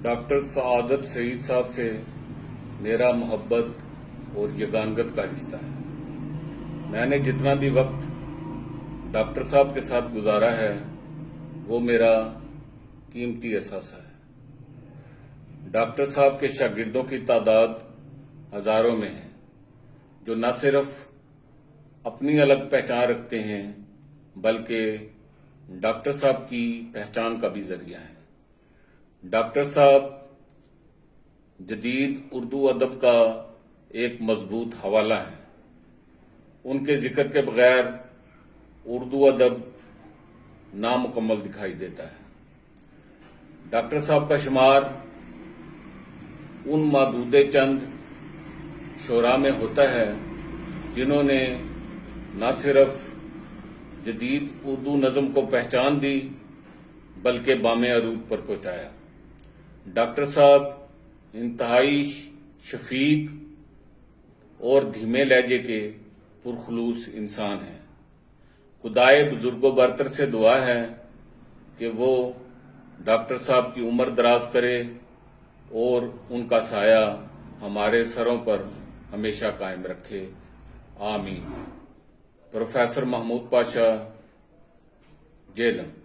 Doctor سعادت سعید صاحب سے میرا محبت اور یگانگت کا رشتہ ہے۔ میں نے جتنا بھی وقت ڈاکٹر صاحب کے ساتھ گزارا ہے وہ میرا قیمتی اثاثہ ہے۔ ڈاکٹر صاحب کے شاگردوں کی تعداد ہزاروں میں ہے، جو نہ صرف اپنی الگ پہچان رکھتے ہیں بلکہ ڈاکٹر صاحب کی پہچان کا بھی ذریعہ ہے۔ ڈاکٹر صاحب جدید اردو ادب کا ایک مضبوط حوالہ ہے۔ ان کے ذکر کے بغیر اردو ادب نامکمل دکھائی دیتا ہے۔ ڈاکٹر صاحب کا شمار ان معدود چند شعراء میں ہوتا ہے جنہوں نے نہ صرف جدید اردو نظم کو پہچان دی بلکہ بام عروج پر پہنچایا۔ ڈاکٹر صاحب انتہائی شفیق اور دھیمے لہجے کے پرخلوص انسان ہیں۔ خدائے بزرگ و برتر سے دعا ہے کہ وہ ڈاکٹر صاحب کی عمر دراز کرے اور ان کا سایہ ہمارے سروں پر ہمیشہ قائم رکھے، آمین۔ پروفیسر محمود پاشا، جیلم۔